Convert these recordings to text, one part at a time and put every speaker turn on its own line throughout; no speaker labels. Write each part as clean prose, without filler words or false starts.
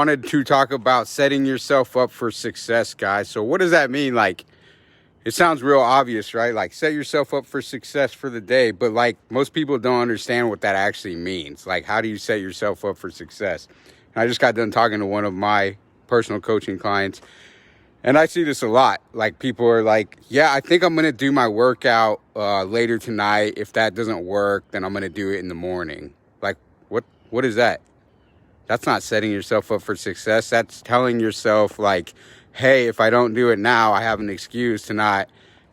Wanted to talk about setting yourself up for success, guys. So what does that mean? Like, it sounds real obvious, right? Like, set yourself up for success for the day, but like most people don't understand what that actually means. Like, how do you set yourself up for success? And I just got done talking to one of my personal coaching clients, and I see this a lot. Like, people are like, yeah, I think I'm going to do my workout later tonight. If that doesn't work, then I'm going to do it in the morning. Like, what is that? That's not setting yourself up for success. That's telling yourself, like, hey, if I don't do it now, I have an excuse to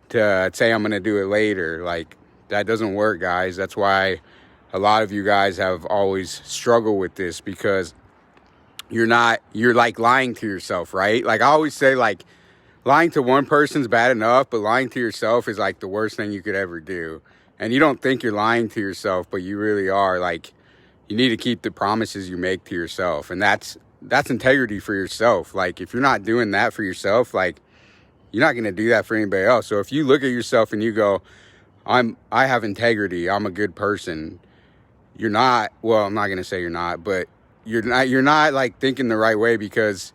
say I'm going to do it later. Like, that doesn't work, guys. That's why a lot of you guys have always struggled with this, because you're like lying to yourself, right? Like, I always say, like, lying to one person's bad enough, but lying to yourself is like the worst thing you could ever do. And you don't think you're lying to yourself, but you really are. Like, you need to keep the promises you make to yourself. And that's integrity for yourself. Like, if you're not doing that for yourself, like, you're not going to do that for anybody else. So if you look at yourself and you go, I have integrity, I'm a good person, you're not, well, I'm not going to say you're not, but you're not like thinking the right way, because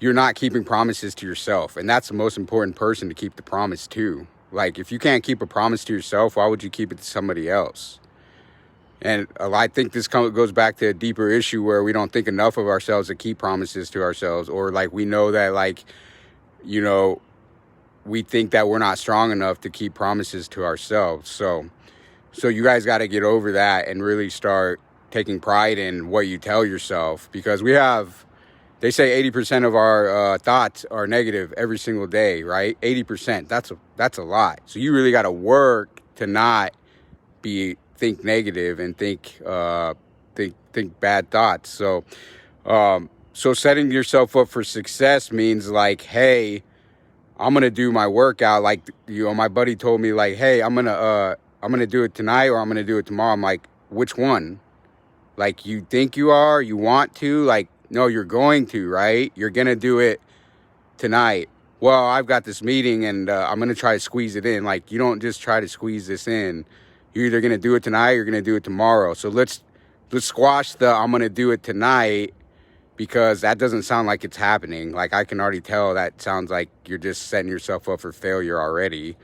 you're not keeping promises to yourself. And that's the most important person to keep the promise to. Like, if you can't keep a promise to yourself, why would you keep it to somebody else? And I think this goes back to a deeper issue where we don't think enough of ourselves to keep promises to ourselves. Or like, we know that, like, you know, we think that we're not strong enough to keep promises to ourselves. So you guys got to get over that and really start taking pride in what you tell yourself. Because they say 80% of our thoughts are negative every single day, right? 80%, that's a lot. So you really got to work to not think negative and think bad thoughts. So setting yourself up for success means, like, hey, I'm gonna do my workout. Like, my buddy told me, like, hey, I'm gonna do it tonight, or I'm gonna do it tomorrow. I'm like, which one? Like, you think you are, you want to, like, no, you're going to, right? You're gonna do it tonight. Well, I've got this meeting and I'm gonna try to squeeze it in. Like, you don't just try to squeeze this in. You're either going to do it tonight or you're going to do it tomorrow. So let's squash the I'm going to do it tonight, because that doesn't sound like it's happening. Like, I can already tell that sounds like you're just setting yourself up for failure already.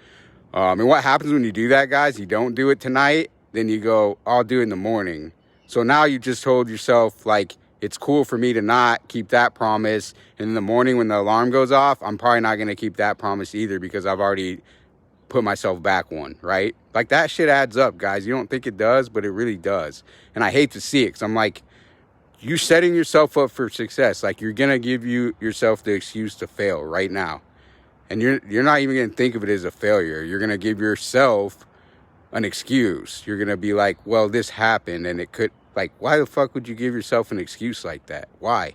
And what happens when you do that, guys? You don't do it tonight, then you go, I'll do it in the morning. So now you just told yourself, like, it's cool for me to not keep that promise. And in the morning when the alarm goes off, I'm probably not going to keep that promise either, because I've already put myself back one, right? Like, that shit adds up, guys. You don't think it does, but it really does. And I hate to see it, because I'm like, you're setting yourself up for success. Like, you're gonna give yourself the excuse to fail right now, and you're not even gonna think of it as a failure. You're gonna give yourself an excuse. You're gonna be like, well, this happened, and it could, like, why the fuck would you give yourself an excuse like that? Why?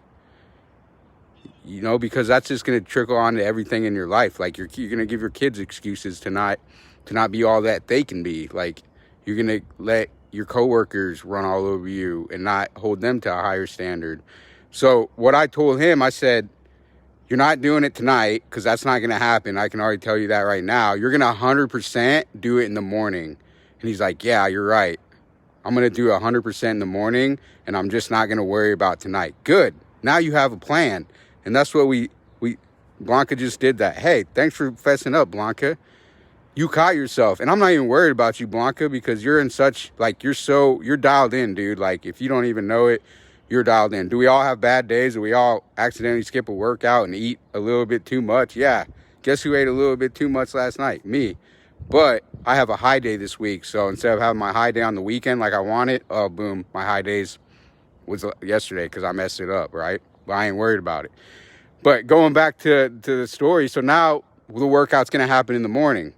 You know, because that's just going to trickle on to everything in your life. Like, you're going to give your kids excuses to not be all that they can be. Like, you're going to let your coworkers run all over you and not hold them to a higher standard. So what I told him, I said, you're not doing it tonight, because that's not going to happen. I can already tell you that right now. You're going to 100% do it in the morning. And he's like, yeah, you're right. I'm going to do 100% in the morning, and I'm just not going to worry about tonight. Good. Now you have a plan. And that's what Blanca just did that. Hey, thanks for fessing up, Blanca. You caught yourself. And I'm not even worried about you, Blanca, because you're in such, like, you're dialed in, dude. Like, if you don't even know it, you're dialed in. Do we all have bad days? Do we all accidentally skip a workout and eat a little bit too much? Yeah. Guess who ate a little bit too much last night? Me. But I have a high day this week. So instead of having my high day on the weekend like I wanted, oh, boom, my high days was yesterday, because I messed it up, right? But I ain't worried about it. But going back to the story, so now the workout's going to happen in the morning.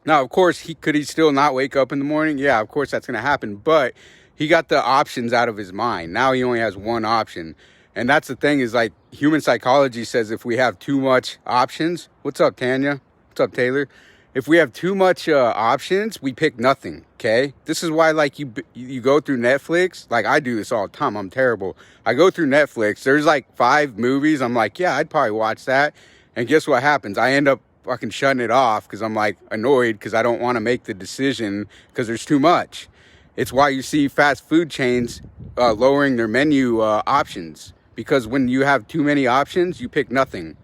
Now, of course, could he still not wake up in the morning? Yeah, of course that's going to happen. But he got the options out of his mind. Now he only has one option. And that's the thing, is, like, human psychology says if we have too much options. What's up, Tanya? What's up, Taylor? If we have too much options, we pick nothing, okay? This is why, like, you go through Netflix. Like, I do this all the time. I'm terrible. I go through Netflix. There's, like, 5 movies. I'm like, yeah, I'd probably watch that. And guess what happens? I end up fucking shutting it off, because I'm, like, annoyed, because I don't want to make the decision, because there's too much. It's why you see fast food chains lowering their menu options, Because when you have too many options, you pick nothing.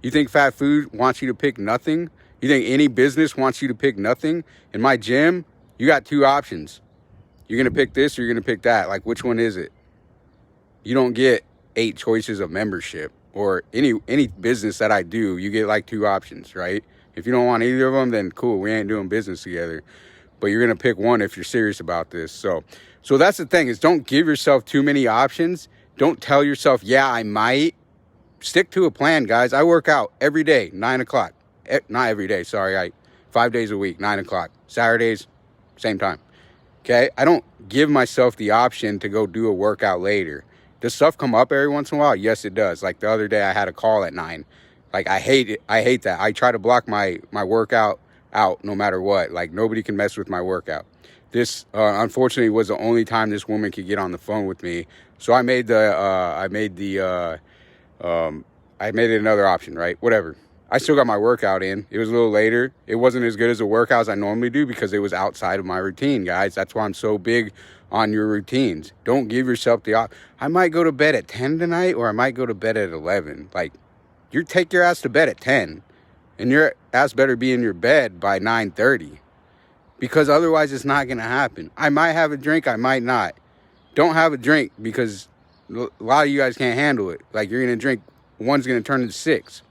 You think fast food wants you to pick nothing? You think any business wants you to pick nothing? In my gym, you got 2 options. You're going to pick this or you're going to pick that. Like, which one is it? You don't get 8 choices of membership. Or any business that I do, you get like 2 options, right? If you don't want either of them, then cool, we ain't doing business together. But you're going to pick one if you're serious about this. So that's the thing, is don't give yourself too many options. Don't tell yourself, yeah, I might. Stick to a plan, guys. I work out every day, 9 o'clock. Not every day, sorry. 5 days a week, 9 o'clock. Saturdays, same time. Okay? I don't give myself the option to go do a workout later. Does stuff come up every once in a while? Yes, it does. Like the other day, I had a call at 9. Like, I hate it. I hate that. I try to block my workout out no matter what. Like, nobody can mess with my workout. This, unfortunately, was the only time this woman could get on the phone with me. So I made it another option, right? Whatever. I still got my workout in. It was a little later. It wasn't as good as the workouts I normally do because it was outside of my routine, guys. That's why I'm so big on your routines. Don't give yourself I might go to bed at 10 tonight, or I might go to bed at 11. Like, you take your ass to bed at 10, and your ass better be in your bed by 9:30, because otherwise it's not going to happen. I might have a drink, I might not. Don't have a drink, because a lot of you guys can't handle it. Like, you're going to drink, one's going to turn into 6.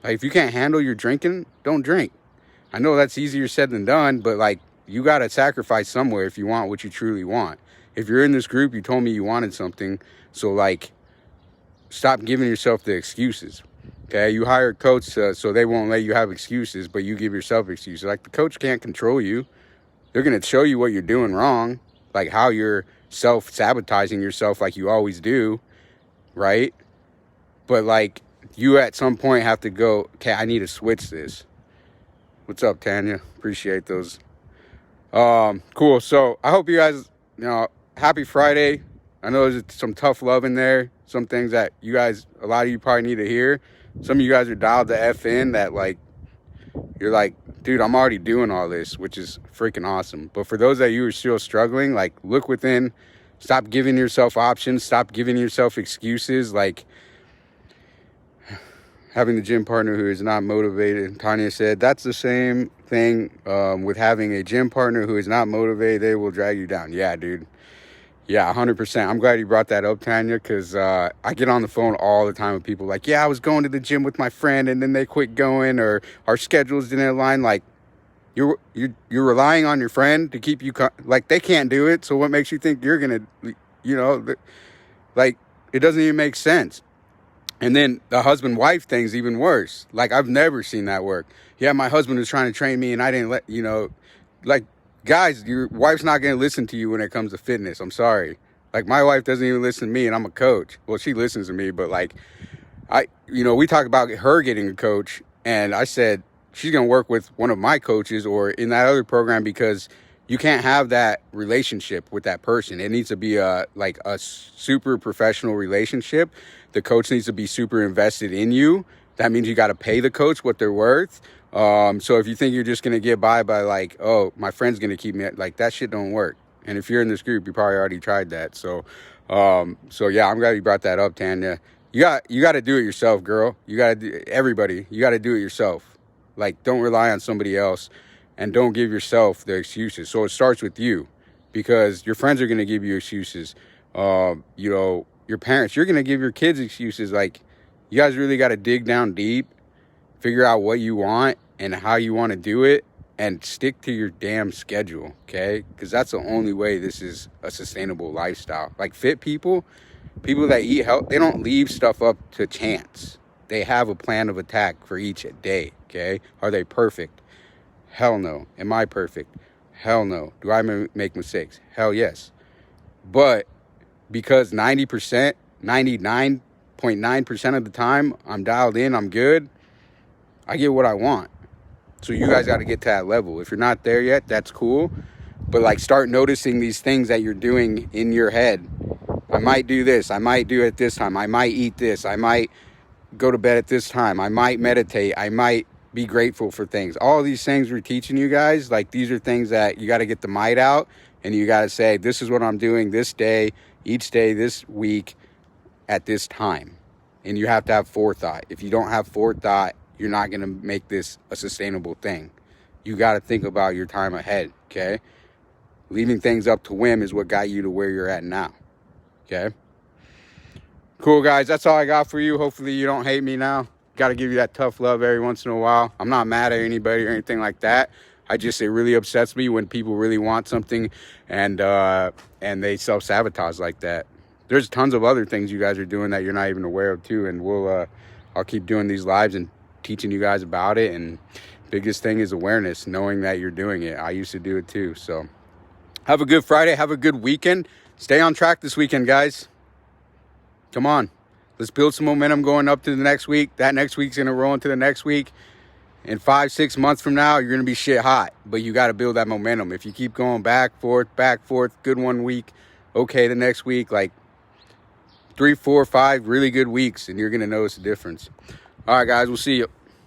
Like, if you can't handle your drinking, don't drink. I know that's easier said than done, but like, you got to sacrifice somewhere if you want what you truly want. If you're in this group, you told me you wanted something. So like, stop giving yourself the excuses. Okay. You hire a coach so they won't let you have excuses, but you give yourself excuses. Like, the coach can't control you. They're going to show you what you're doing wrong. Like how you're self-sabotaging yourself like you always do. Right. But like, you at some point have to go, okay, I need to switch this. What's up, Tanya? Appreciate those. Cool. So I hope you guys, happy Friday. I know there's some tough love in there. Some things that you guys, a lot of you probably need to hear. Some of you guys are dialed the F in that like, you're like, dude, I'm already doing all this, which is freaking awesome. But for those that you are still struggling, like, look within, stop giving yourself options, stop giving yourself excuses. Like, having the gym partner who is not motivated, Tanya said, that's the same thing with having a gym partner who is not motivated. They will drag you down. Yeah, dude. Yeah, 100%. I'm glad you brought that up, Tanya, because I get on the phone all the time with people like, yeah, I was going to the gym with my friend and then they quit going, or our schedules didn't align. Like, you're relying on your friend to keep you, like, they can't do it. So what makes you think you're going to, like, it doesn't even make sense. And then the husband-wife thing's even worse. Like, I've never seen that work. Yeah, my husband was trying to train me and I didn't let, like, guys, your wife's not going to listen to you when it comes to fitness. I'm sorry. Like, my wife doesn't even listen to me, and I'm a coach. Well, she listens to me, but like, we talked about her getting a coach, and I said she's going to work with one of my coaches or in that other program, because you can't have that relationship with that person. It needs to be a super professional relationship. The coach needs to be super invested in you. That means you got to pay the coach what they're worth. So if you think you're just going to get by like, oh, my friend's going to keep me, like, that shit don't work. And if you're in this group, you probably already tried that. So yeah, I'm glad you brought that up, Tanya. You got to do it yourself, girl. You got to everybody, you got to do it yourself. Like, don't rely on somebody else, and don't give yourself the excuses. So it starts with you, because your friends are going to give you excuses. Your parents, you're going to give your kids excuses. Like, you guys really got to dig down deep, figure out what you want and how you want to do it, and stick to your damn schedule, okay? Because that's the only way this is a sustainable lifestyle. Like, fit people that eat health, they don't leave stuff up to chance. They have a plan of attack for each day, okay? Are they perfect? Hell no. Am I perfect? Hell no. Do I make mistakes? Hell yes. But because 99.9% of the time I'm dialed in, I'm good, I get what I want. So you guys got to get to that level. If you're not there yet, that's cool. But like, start noticing these things that you're doing in your head. I might do this. I might do it at this time. I might eat this. I might go to bed at this time. I might meditate. I might be grateful for things. All these things we're teaching you guys, like, these are things that you got to get the might out, and you got to say, this is what I'm doing this day, each day, this week, at this time. And you have to have forethought. If you don't have forethought, you're not going to make this a sustainable thing. You got to think about your time ahead, okay? Leaving things up to whim is what got you to where you're at now, okay? Cool, guys. That's all I got for you. Hopefully you don't hate me now. Got to give you that tough love every once in a while. I'm not mad at anybody or anything like that. It really upsets me when people really want something and they self-sabotage like that. There's tons of other things you guys are doing that you're not even aware of too. And I'll keep doing these lives and teaching you guys about it. And biggest thing is awareness, knowing that you're doing it. I used to do it too. So have a good Friday. Have a good weekend. Stay on track this weekend, guys. Come on. Let's build some momentum going up to the next week. That next week's going to roll into the next week. In 5-6 months from now, you're going to be shit hot. But you got to build that momentum. If you keep going back, forth, good one week, okay the next week, like 3, 4, 5 really good weeks, and you're going to notice a difference. All right, guys, we'll see you.